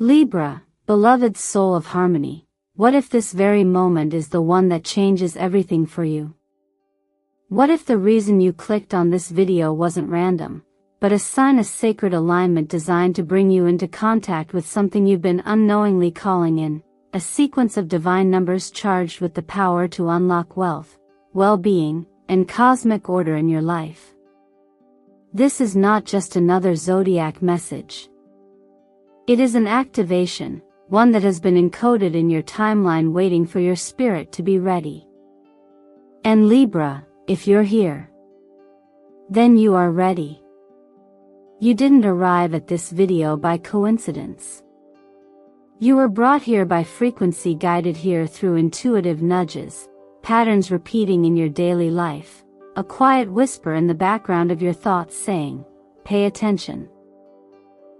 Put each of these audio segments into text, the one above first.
Libra, beloved soul of harmony, what if this very moment is the one that changes everything for you? What if the reason you clicked on this video wasn't random, but a sign of sacred alignment designed to bring you into contact with something you've been unknowingly calling in, a sequence of divine numbers charged with the power to unlock wealth, well-being, and cosmic order in your life? This is not just another zodiac message. It is an activation, one that has been encoded in your timeline waiting for your spirit to be ready. And Libra, if you're here, then you are ready. You didn't arrive at this video by coincidence. You were brought here by frequency, guided here through intuitive nudges, patterns repeating in your daily life, a quiet whisper in the background of your thoughts saying, "Pay attention."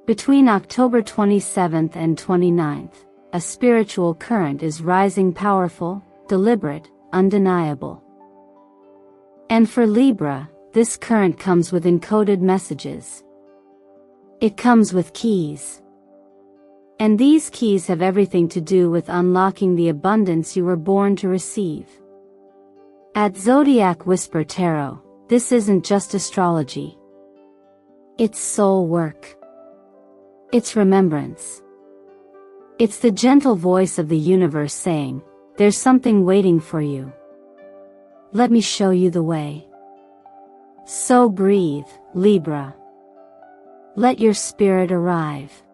Between October 27th and 29th, a spiritual current is rising, powerful, deliberate, undeniable. And for Libra, this current comes with encoded messages. It comes with keys. And these keys have everything to do with unlocking the abundance you were born to receive. At Zodiac Whisper Tarot, this isn't just astrology. It's soul work. It's remembrance. It's the gentle voice of the universe saying, "There's something waiting for you. Let me show you the way." So breathe, Libra. Let your spirit arrive.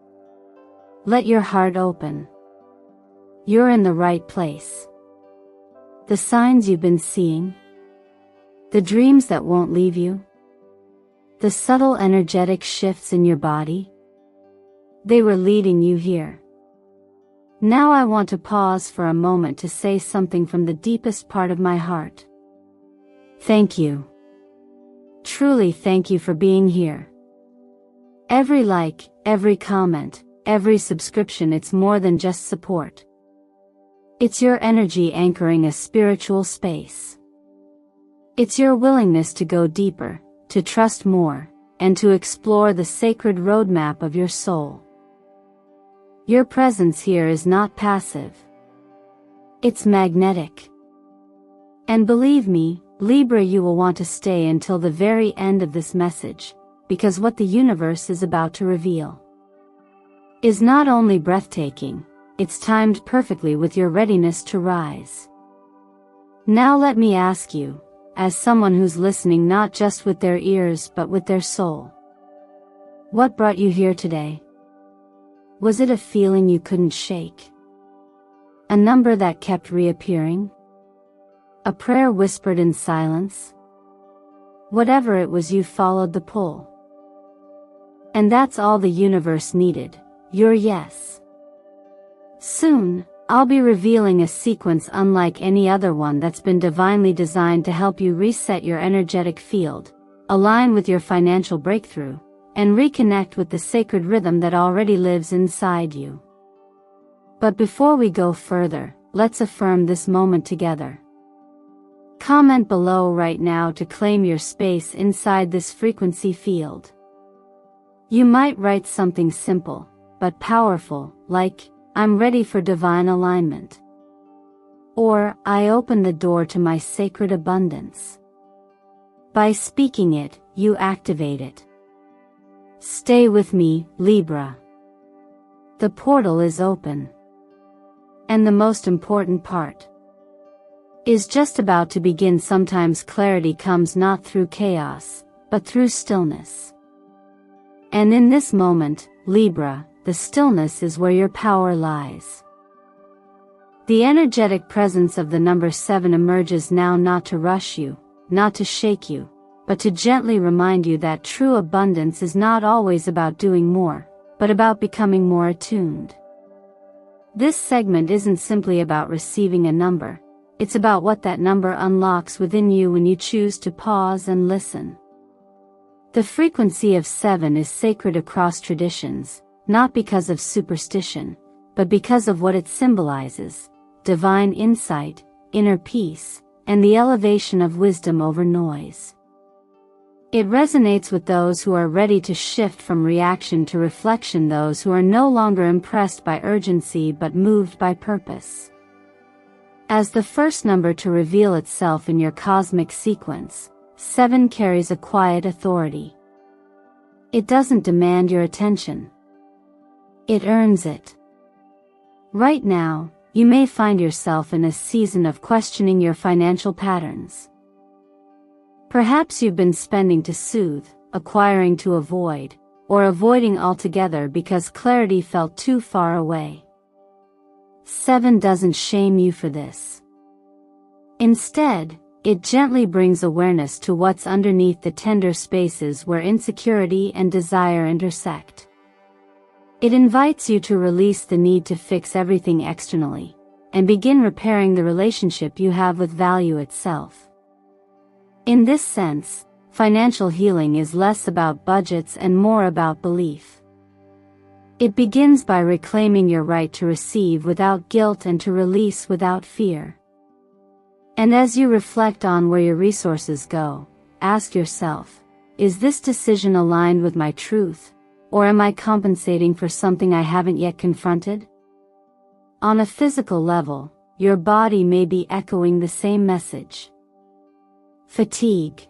Let your heart open. You're in the right place. The signs you've been seeing, the dreams that won't leave you, the subtle energetic shifts in your body, they were leading you here. Now I want to pause for a moment to say something from the deepest part of my heart. Thank you. Truly thank you for being here. Every like, every comment, every subscription, it's more than just support. It's your energy anchoring a spiritual space. It's your willingness to go deeper, to trust more, and to explore the sacred roadmap of your soul. Your presence here is not passive. It's magnetic. And believe me, Libra, you will want to stay until the very end of this message, because what the universe is about to reveal is not only breathtaking, it's timed perfectly with your readiness to rise. Now let me ask you, as someone who's listening not just with their ears but with their soul, what brought you here today? Was it a feeling you couldn't shake? A number that kept reappearing? A prayer whispered in silence? Whatever it was, you followed the pull. And that's all the universe needed, your yes. Soon, I'll be revealing a sequence unlike any other one that's been divinely designed to help you reset your energetic field, align with your financial breakthrough, and reconnect with the sacred rhythm that already lives inside you. But before we go further, let's affirm this moment together. Comment below right now to claim your space inside this frequency field. You might write something simple, but powerful, like, "I'm ready for divine alignment." Or, "I open the door to my sacred abundance." By speaking it, you activate it. Stay with me, Libra. The portal is open. And the most important part is just about to begin. Sometimes clarity comes not through chaos, but through stillness. And in this moment, Libra, the stillness is where your power lies. The energetic presence of the number 7 emerges now, not to rush you, not to shake you, but to gently remind you that true abundance is not always about doing more, but about becoming more attuned. This segment isn't simply about receiving a number, it's about what that number unlocks within you when you choose to pause and listen. The frequency of 7 is sacred across traditions, not because of superstition, but because of what it symbolizes: divine insight, inner peace, and the elevation of wisdom over noise. It resonates with those who are ready to shift from reaction to reflection, those who are no longer impressed by urgency but moved by purpose. As the first number to reveal itself in your cosmic sequence, 7 carries a quiet authority. It doesn't demand your attention. It earns it. Right now, you may find yourself in a season of questioning your financial patterns. Perhaps you've been spending to soothe, acquiring to avoid, or avoiding altogether because clarity felt too far away. 7 doesn't shame you for this. Instead, it gently brings awareness to what's underneath the tender spaces where insecurity and desire intersect. It invites you to release the need to fix everything externally, and begin repairing the relationship you have with value itself. In this sense, financial healing is less about budgets and more about belief. It begins by reclaiming your right to receive without guilt and to release without fear. And as you reflect on where your resources go, ask yourself, is this decision aligned with my truth, or am I compensating for something I haven't yet confronted? On a physical level, your body may be echoing the same message. Fatigue.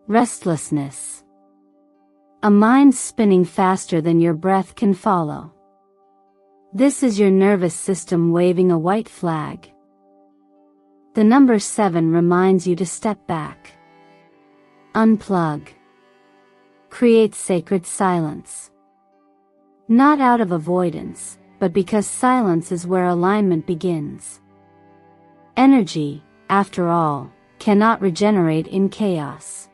Restlessness. A mind spinning faster than your breath can follow. This is your nervous system waving a white flag. The number 7 reminds you to step back. Unplug. Create sacred silence. Not out of avoidance, but because silence is where alignment begins. Energy, after all, cannot regenerate in chaos.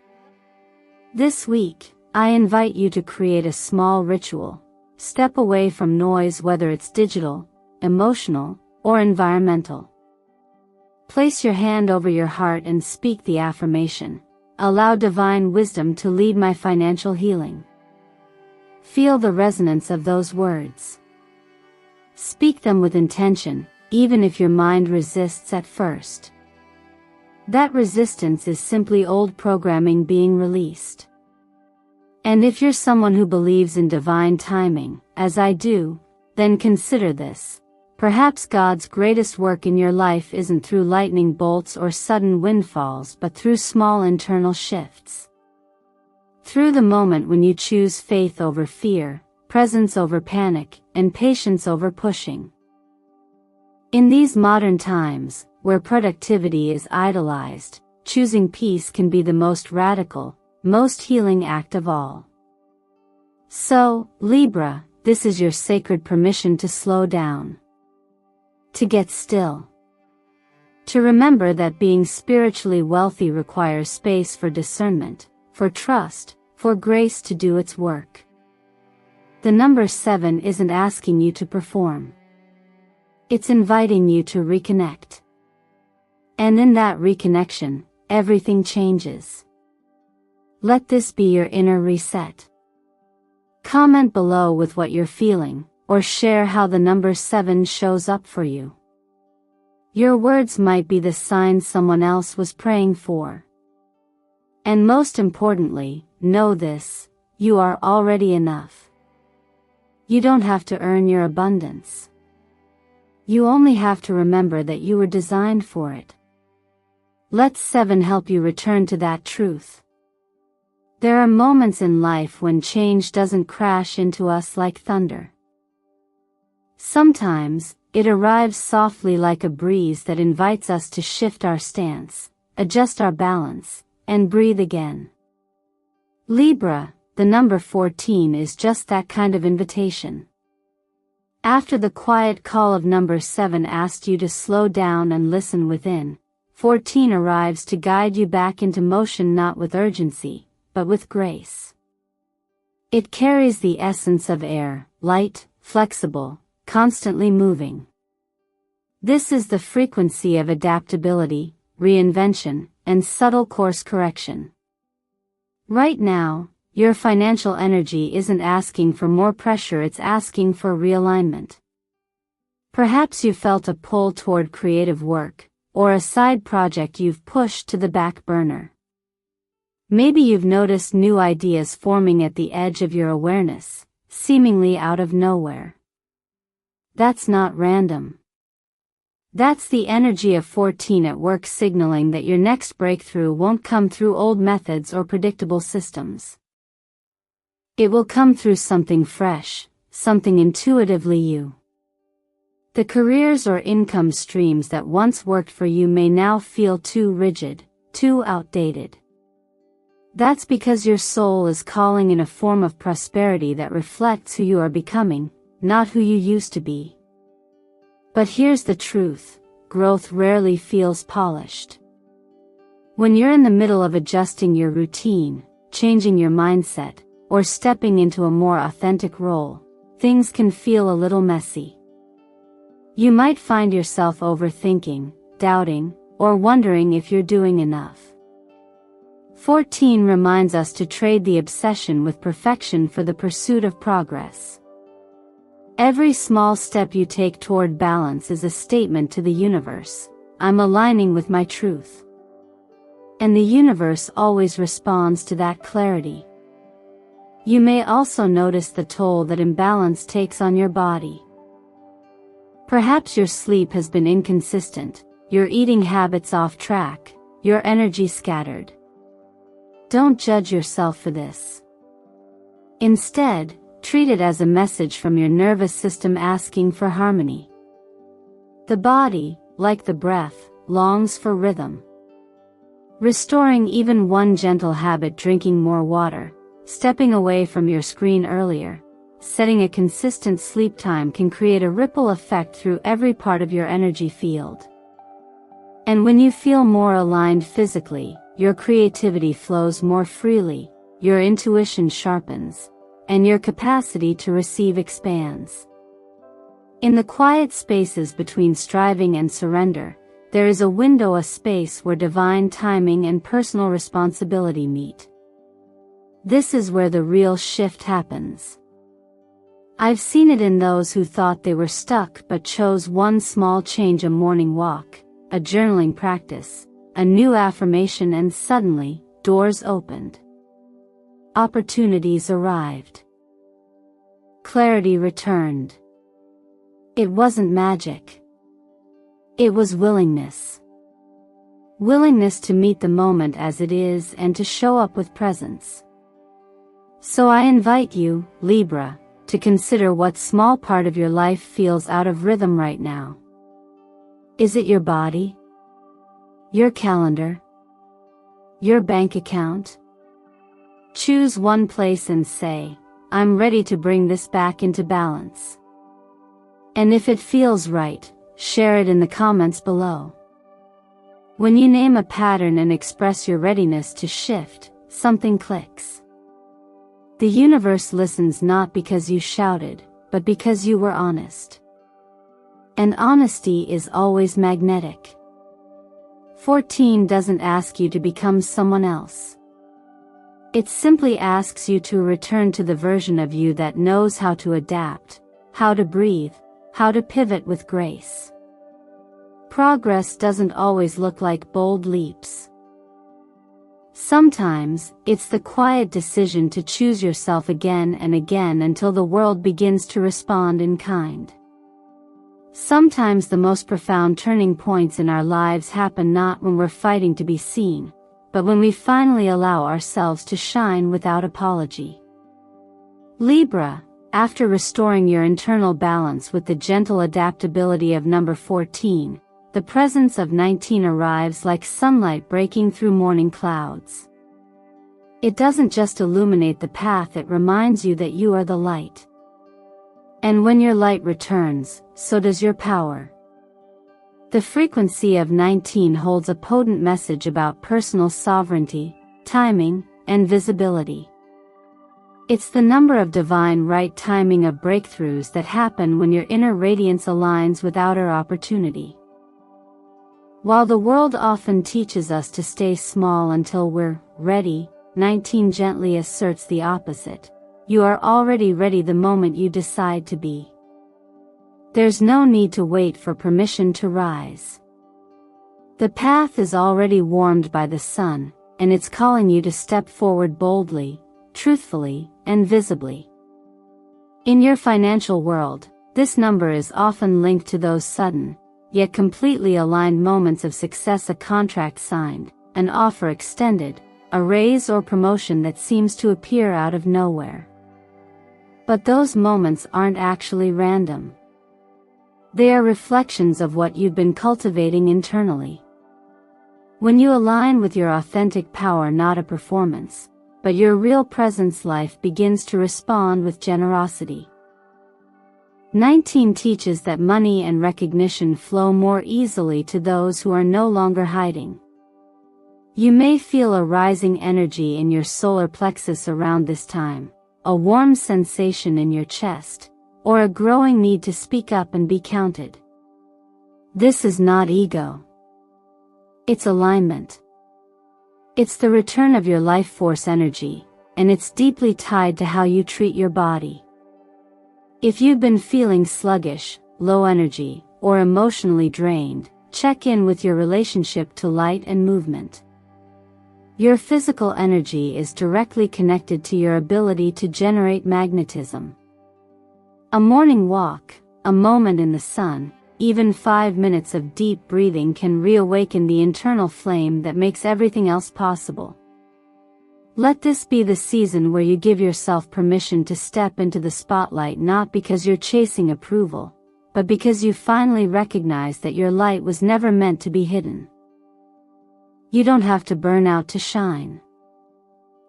This week, I invite you to create a small ritual. Step away from noise, whether it's digital, emotional, or environmental. Place your hand over your heart and speak the affirmation, allow divine wisdom to lead my financial healing. Feel the resonance of those words. Speak them with intention, even if your mind resists at first. That resistance is simply old programming being released. And if you're someone who believes in divine timing, as I do, then consider this. Perhaps God's greatest work in your life isn't through lightning bolts or sudden windfalls, but through small internal shifts. Through the moment when you choose faith over fear, presence over panic, and patience over pushing. In these modern times, where productivity is idolized, choosing peace can be the most radical, most healing act of all. So, Libra, this is your sacred permission to slow down. To get still. To remember that being spiritually wealthy requires space for discernment, for trust, for grace to do its work. The number 7 isn't asking you to perform. It's inviting you to reconnect. And in that reconnection, everything changes. Let this be your inner reset. Comment below with what you're feeling, or share how the number 7 shows up for you. Your words might be the sign someone else was praying for. And most importantly, know this, you are already enough. You don't have to earn your abundance. You only have to remember that you were designed for it. Let 7 help you return to that truth. There are moments in life when change doesn't crash into us like thunder. Sometimes, it arrives softly like a breeze that invites us to shift our stance, adjust our balance, and breathe again. Libra, the number 14 is just that kind of invitation. After the quiet call of number 7 asked you to slow down and listen within, 14 arrives to guide you back into motion, not with urgency, but with grace. It carries the essence of air, light, flexible, constantly moving. This is the frequency of adaptability, reinvention, and subtle course correction. Right now, your financial energy isn't asking for more pressure, it's asking for realignment. Perhaps you felt a pull toward creative work, or a side project you've pushed to the back burner. Maybe you've noticed new ideas forming at the edge of your awareness, seemingly out of nowhere. That's not random. That's the energy of 14 at work, signaling that your next breakthrough won't come through old methods or predictable systems. It will come through something fresh, something intuitively you. The careers or income streams that once worked for you may now feel too rigid, too outdated. That's because your soul is calling in a form of prosperity that reflects who you are becoming, not who you used to be. But here's the truth: growth rarely feels polished. When you're in the middle of adjusting your routine, changing your mindset, or stepping into a more authentic role, things can feel a little messy. You might find yourself overthinking, doubting, or wondering if you're doing enough. 14 reminds us to trade the obsession with perfection for the pursuit of progress. Every small step you take toward balance is a statement to the universe: I'm aligning with my truth. And the universe always responds to that clarity. You may also notice the toll that imbalance takes on your body. Perhaps your sleep has been inconsistent, your eating habits off track, your energy scattered. Don't judge yourself for this. Instead, treat it as a message from your nervous system asking for harmony. The body, like the breath, longs for rhythm. Restoring even one gentle habit, drinking more water, stepping away from your screen earlier, setting a consistent sleep time, can create a ripple effect through every part of your energy field. And when you feel more aligned physically, your creativity flows more freely, your intuition sharpens, and your capacity to receive expands. In the quiet spaces between striving and surrender, there is a window, a space where divine timing and personal responsibility meet. This is where the real shift happens. I've seen it in those who thought they were stuck but chose one small change: a morning walk, a journaling practice, a new affirmation, and suddenly, doors opened. Opportunities arrived. Clarity returned. It wasn't magic. It was willingness. Willingness to meet the moment as it is and to show up with presence. So I invite you, Libra, to consider what small part of your life feels out of rhythm right now. Is it your body? Your calendar? Your bank account? Choose one place and say, I'm ready to bring this back into balance. And if it feels right, share it in the comments below. When you name a pattern and express your readiness to shift, something clicks. The universe listens, not because you shouted, but because you were honest. And honesty is always magnetic. 14 doesn't ask you to become someone else. It simply asks you to return to the version of you that knows how to adapt, how to breathe, how to pivot with grace. Progress doesn't always look like bold leaps. Sometimes, it's the quiet decision to choose yourself again and again until the world begins to respond in kind. Sometimes the most profound turning points in our lives happen not when we're fighting to be seen, but when we finally allow ourselves to shine without apology. Libra, after restoring your internal balance with the gentle adaptability of number 14, the presence of 19 arrives like sunlight breaking through morning clouds. It doesn't just illuminate the path, it reminds you that you are the light. And when your light returns, so does your power. The frequency of 19 holds a potent message about personal sovereignty, timing, and visibility. It's the number of divine right timing, of breakthroughs that happen when your inner radiance aligns with outer opportunity. While the world often teaches us to stay small until we're ready, 19 gently asserts the opposite. You are already ready the moment you decide to be. There's no need to wait for permission to rise. The path is already warmed by the sun, and it's calling you to step forward boldly, truthfully, and visibly. In your financial world, this number is often linked to those sudden, yet completely aligned moments of success: a contract signed, an offer extended, a raise or promotion that seems to appear out of nowhere. But those moments aren't actually random. They are reflections of what you've been cultivating internally. When you align with your authentic power, not a performance, but your real presence, life begins to respond with generosity. 19 teaches that money and recognition flow more easily to those who are no longer hiding. You may feel a rising energy in your solar plexus around this time, a warm sensation in your chest, or a growing need to speak up and be counted. This is not ego. It's alignment. It's the return of your life force energy, and it's deeply tied to how you treat your body. If you've been feeling sluggish, low energy, or emotionally drained, check in with your relationship to light and movement. Your physical energy is directly connected to your ability to generate magnetism. A morning walk, a moment in the sun, even 5 minutes of deep breathing can reawaken the internal flame that makes everything else possible. Let this be the season where you give yourself permission to step into the spotlight, not because you're chasing approval, but because you finally recognize that your light was never meant to be hidden. You don't have to burn out to shine.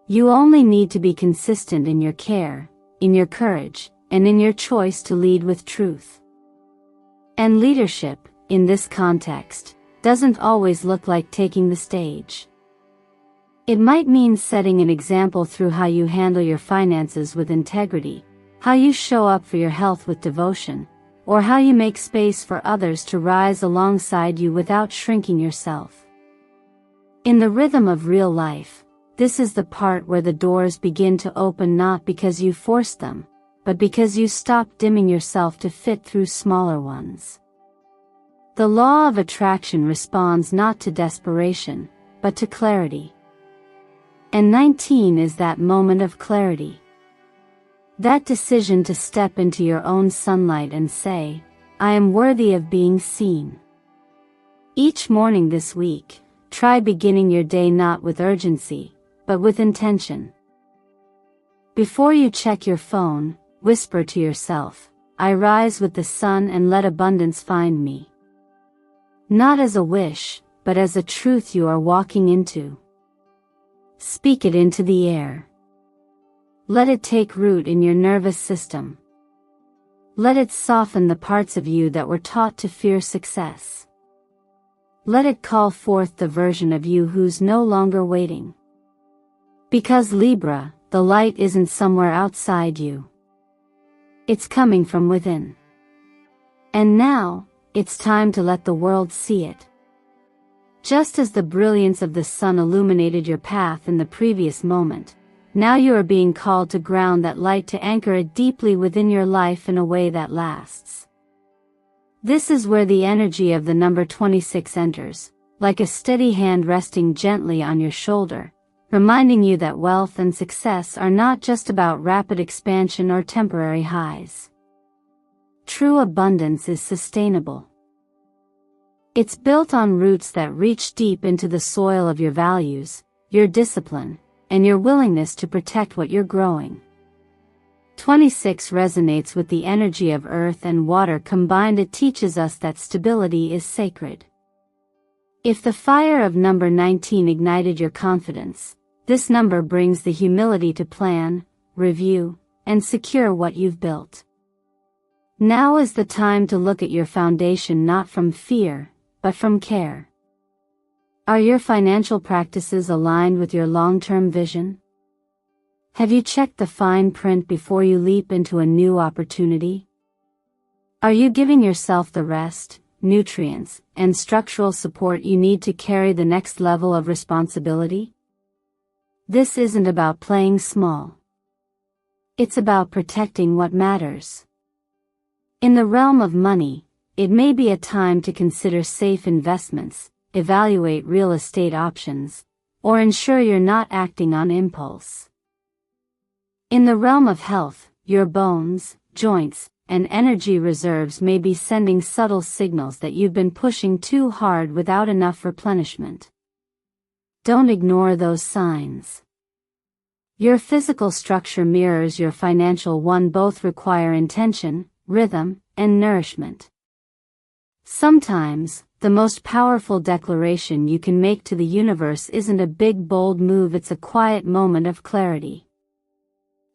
You only need to be consistent in your care, in your courage, and in your choice to lead with truth. And leadership, in this context, doesn't always look like taking the stage. It might mean setting an example through how you handle your finances with integrity, how you show up for your health with devotion, or how you make space for others to rise alongside you without shrinking yourself. In the rhythm of real life, this is the part where the doors begin to open, not because you forced them, but because you stop dimming yourself to fit through smaller ones. The law of attraction responds not to desperation, but to clarity. And 19 is that moment of clarity. That decision to step into your own sunlight and say, I am worthy of being seen. Each morning this week, try beginning your day not with urgency, but with intention. Before you check your phone, whisper to yourself, I rise with the sun and let abundance find me. Not as a wish, but as a truth you are walking into. Speak it into the air. Let it take root in your nervous system. Let it soften the parts of you that were taught to fear success. Let it call forth the version of you who's no longer waiting. Because Libra, the light isn't somewhere outside you. It's coming from within. And now, it's time to let the world see it. Just as the brilliance of the sun illuminated your path in the previous moment, now you are being called to ground that light, to anchor it deeply within your life in a way that lasts. This is where the energy of the number 26 enters, like a steady hand resting gently on your shoulder, reminding you that wealth and success are not just about rapid expansion or temporary highs. True abundance is sustainable. It's built on roots that reach deep into the soil of your values, your discipline, and your willingness to protect what you're growing. 26 resonates with the energy of earth and water combined. It teaches us that stability is sacred. If the fire of number 19 ignited your confidence, this number brings the humility to plan, review, and secure what you've built. Now is the time to look at your foundation, not from fear, but from care. Are your financial practices aligned with your long-term vision? Have you checked the fine print before you leap into a new opportunity? Are you giving yourself the rest, nutrients, and structural support you need to carry the next level of responsibility? This isn't about playing small. It's about protecting what matters. In the realm of money, it may be a time to consider safe investments, evaluate real estate options, or ensure you're not acting on impulse. In the realm of health, your bones, joints, and energy reserves may be sending subtle signals that you've been pushing too hard without enough replenishment. Don't ignore those signs. Your physical structure mirrors your financial one. Both require intention, rhythm, and nourishment. Sometimes, the most powerful declaration you can make to the universe isn't a big bold move, it's a quiet moment of clarity.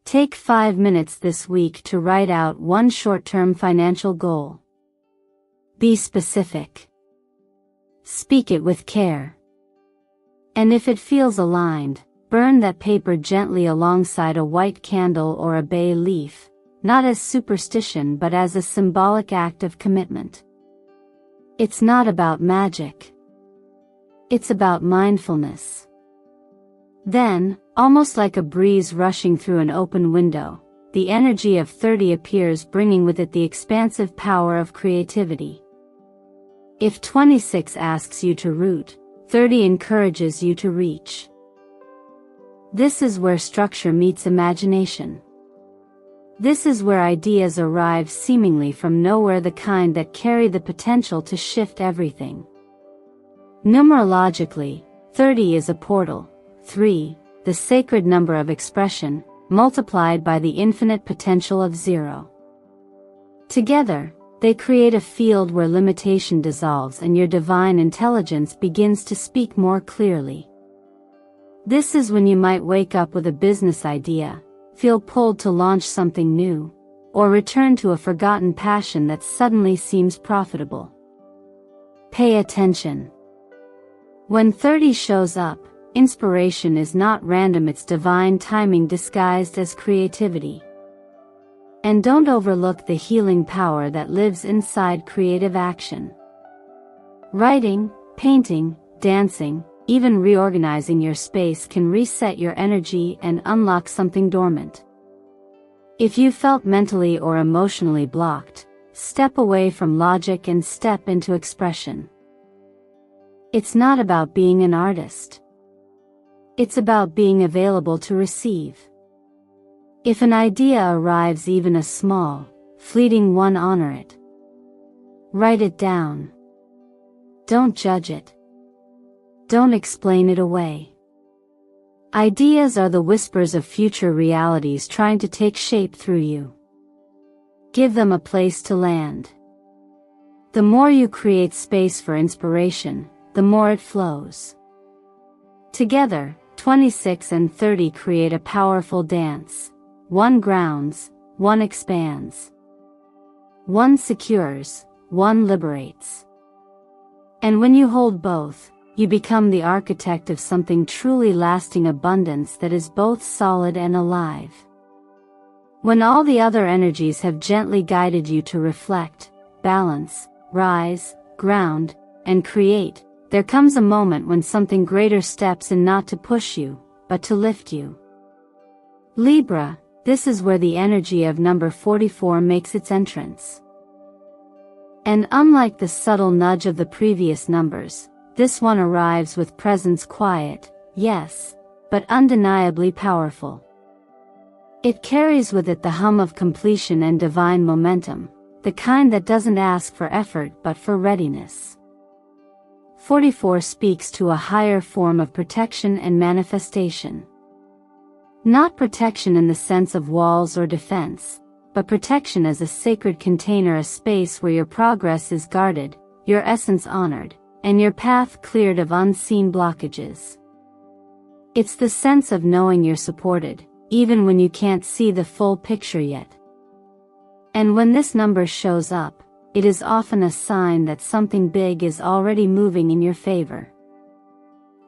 Take 5 minutes this week to write out one short-term financial goal. Be specific. Speak it with care. And if it feels aligned, burn that paper gently alongside a white candle or a bay leaf, not as superstition but as a symbolic act of commitment. It's not about magic. It's about mindfulness. Then, almost like a breeze rushing through an open window, the energy of 30 appears, bringing with it the expansive power of creativity. If 26 asks you to root, 30 encourages you to reach. This is where structure meets imagination. This is where ideas arrive seemingly from nowhere, the kind that carry the potential to shift everything. Numerologically, 30 is a portal, 3, the sacred number of expression, multiplied by the infinite potential of 0. Together, they create a field where limitation dissolves and your divine intelligence begins to speak more clearly. This is when you might wake up with a business idea, feel pulled to launch something new, or return to a forgotten passion that suddenly seems profitable. Pay attention. When 30 shows up, inspiration is not random, it's divine timing disguised as creativity. And don't overlook the healing power that lives inside creative action. Writing, painting, dancing, even reorganizing your space can reset your energy and unlock something dormant. If you felt mentally or emotionally blocked, step away from logic and step into expression. It's not about being an artist. It's about being available to receive. If an idea arrives, even a small, fleeting one, honor it. Write it down. Don't judge it. Don't explain it away. Ideas are the whispers of future realities trying to take shape through you. Give them a place to land. The more you create space for inspiration, the more it flows. Together, 26 and 30 create a powerful dance. One grounds, one expands. One secures, one liberates. And when you hold both, you become the architect of something truly lasting, abundance that is both solid and alive. When all the other energies have gently guided you to reflect, balance, rise, ground, and create, there comes a moment when something greater steps in, not to push you, but to lift you. Libra, this is where the energy of number 44 makes its entrance. And unlike the subtle nudge of the previous numbers, this one arrives with presence, quiet, yes, but undeniably powerful. It carries with it the hum of completion and divine momentum, the kind that doesn't ask for effort but for readiness. 44 speaks to a higher form of protection and manifestation. Not protection in the sense of walls or defense, but protection as a sacred container, a space where your progress is guarded, your essence honored, and your path cleared of unseen blockages. It's the sense of knowing you're supported, even when you can't see the full picture yet. And when this number shows up, it is often a sign that something big is already moving in your favor.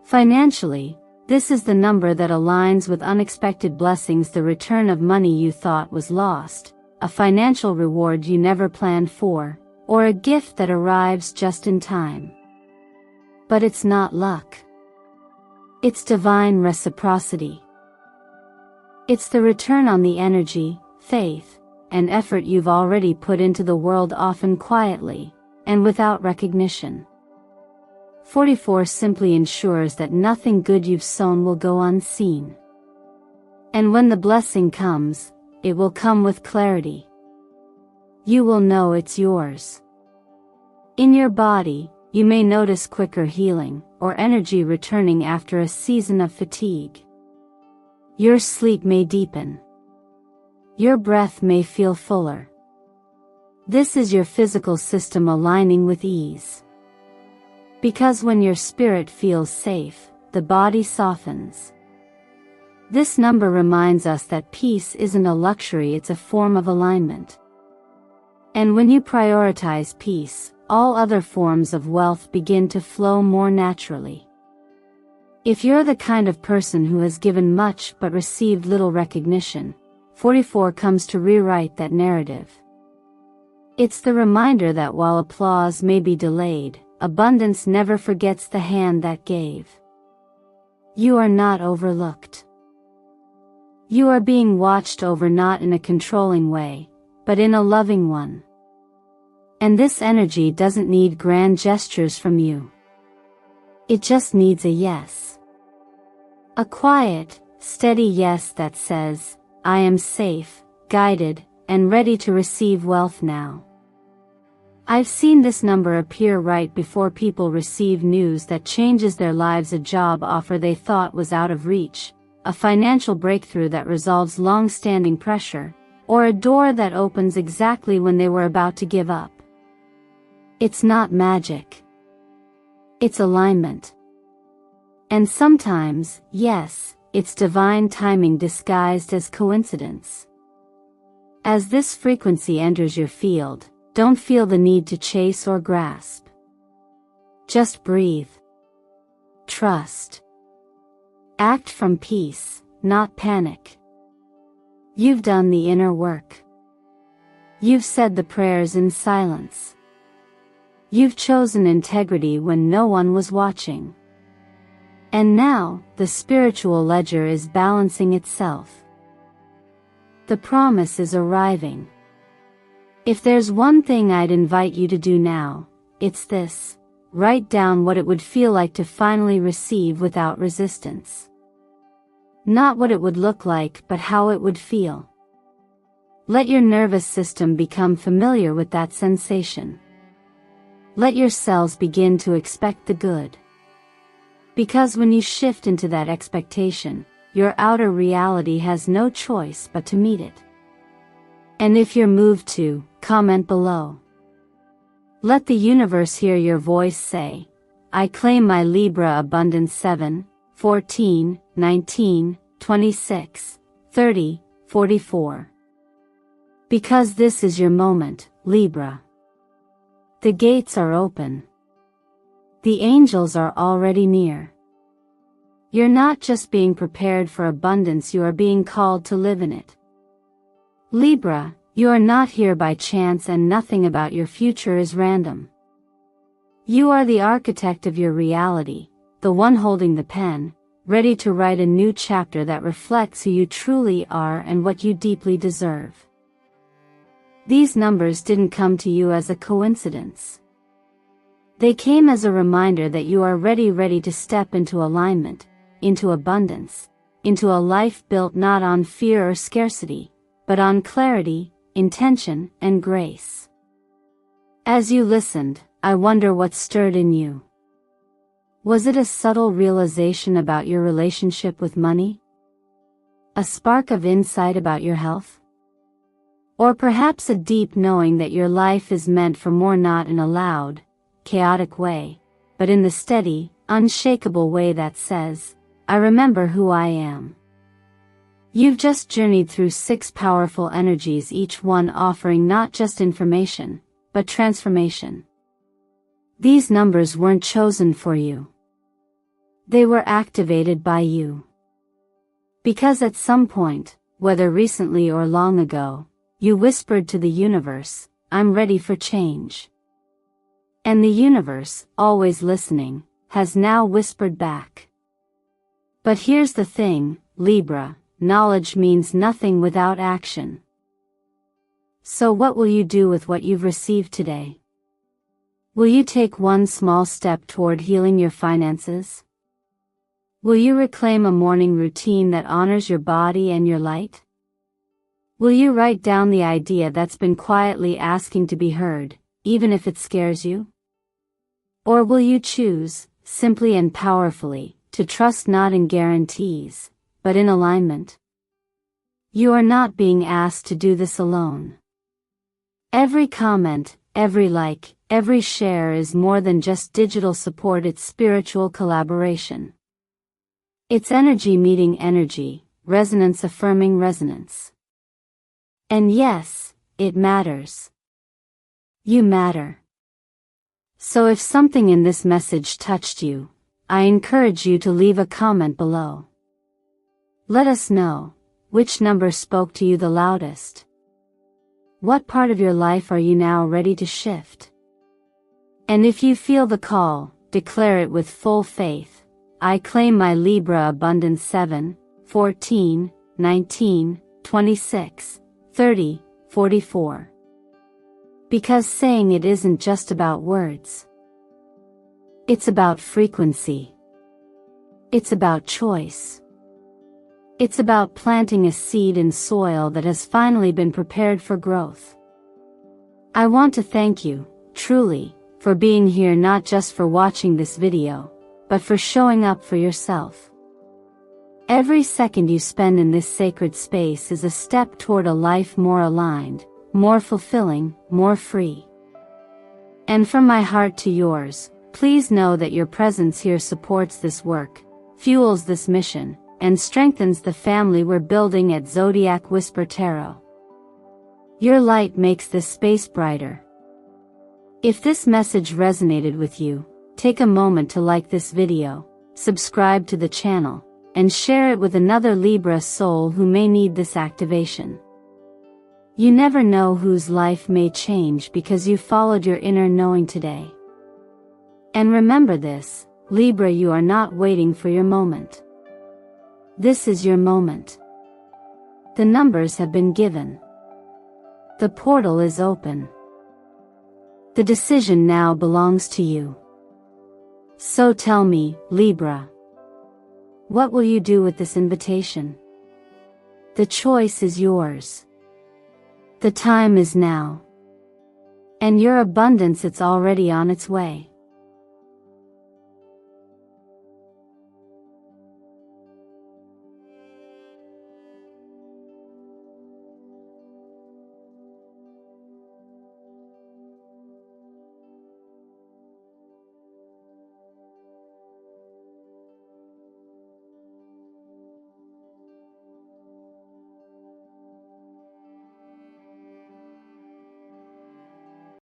Financially, this is the number that aligns with unexpected blessings, the return of money you thought was lost, a financial reward you never planned for, or a gift that arrives just in time. But it's not luck. It's divine reciprocity. It's the return on the energy, faith, and effort you've already put into the world, often quietly, and without recognition. 44 simply ensures that nothing good you've sown will go unseen. And when the blessing comes, it will come with clarity. You will know it's yours. In your body, you may notice quicker healing, or energy returning after a season of fatigue. Your sleep may deepen. Your breath may feel fuller. This is your physical system aligning with ease. Because when your spirit feels safe, the body softens. This number reminds us that peace isn't a luxury, it's a form of alignment. And when you prioritize peace, all other forms of wealth begin to flow more naturally. If you're the kind of person who has given much but received little recognition, 44 comes to rewrite that narrative. It's the reminder that while applause may be delayed, abundance never forgets the hand that gave. You are not overlooked. You are being watched over, not in a controlling way, but in a loving one. And this energy doesn't need grand gestures from you. It just needs a yes. A quiet, steady yes that says, I am safe, guided, and ready to receive wealth now. I've seen this number appear right before people receive news that changes their lives, a job offer they thought was out of reach, a financial breakthrough that resolves long-standing pressure, or a door that opens exactly when they were about to give up. It's not magic. It's alignment. And sometimes, yes, it's divine timing disguised as coincidence. As this frequency enters your field, don't feel the need to chase or grasp. Just breathe. Trust. Act from peace, not panic. You've done the inner work. You've said the prayers in silence. You've chosen integrity when no one was watching. And now, the spiritual ledger is balancing itself. The promise is arriving. If there's one thing I'd invite you to do now, it's this: write down what it would feel like to finally receive without resistance. Not what it would look like, but how it would feel. Let your nervous system become familiar with that sensation. Let your cells begin to expect the good. Because when you shift into that expectation, your outer reality has no choice but to meet it. And if you're moved to, comment below. Let the universe hear your voice say, I claim my Libra abundance 7, 14, 19, 26, 30, 44. Because this is your moment, Libra. The gates are open. The angels are already near. You're not just being prepared for abundance, you are being called to live in it. Libra, you are not here by chance, and nothing about your future is random. You are the architect of your reality, the one holding the pen, ready to write a new chapter that reflects who you truly are and what you deeply deserve. These numbers didn't come to you as a coincidence. They came as a reminder that you are ready to step into alignment, into abundance, into a life built not on fear or scarcity, but on clarity, intention, and grace. As you listened, I wonder what stirred in you. Was it a subtle realization about your relationship with money? A spark of insight about your health? Or perhaps a deep knowing that your life is meant for more, not in a loud, chaotic way, but in the steady, unshakable way that says, I remember who I am. You've just journeyed through 6 powerful energies, each one offering not just information, but transformation. These numbers weren't chosen for you. They were activated by you. Because at some point, whether recently or long ago, you whispered to the universe, I'm ready for change. And the universe, always listening, has now whispered back. But here's the thing, Libra, knowledge means nothing without action. So what will you do with what you've received today? Will you take one small step toward healing your finances? Will you reclaim a morning routine that honors your body and your light? Will you write down the idea that's been quietly asking to be heard, even if it scares you? Or will you choose, simply and powerfully, to trust not in guarantees, but in alignment? You are not being asked to do this alone. Every comment, every like, every share is more than just digital support, it's spiritual collaboration. It's energy meeting energy, resonance affirming resonance. And yes, it matters. You matter. So if something in this message touched you, I encourage you to leave a comment below. Let us know, which number spoke to you the loudest? What part of your life are you now ready to shift? And if you feel the call, declare it with full faith. I claim my Libra abundance 7, 14, 19, 26, 30, 44. Because saying it isn't just about words. It's about frequency. It's about choice. It's about planting a seed in soil that has finally been prepared for growth. I want to thank you, truly, for being here, not just for watching this video, but for showing up for yourself. Every second you spend in this sacred space is a step toward a life more aligned, more fulfilling, more free. And from my heart to yours, please know that your presence here supports this work, fuels this mission, and strengthens the family we're building at Zodiac Whisper Tarot. Your light makes this space brighter. If this message resonated with you, take a moment to like this video, subscribe to the channel, and share it with another Libra soul who may need this activation. You never know whose life may change because you followed your inner knowing today. And remember this, Libra, you are not waiting for your moment. This is your moment. The numbers have been given. The portal is open. The decision now belongs to you. So tell me, Libra, what will you do with this invitation? The choice is yours. The time is now. And your abundance, it's already on its way.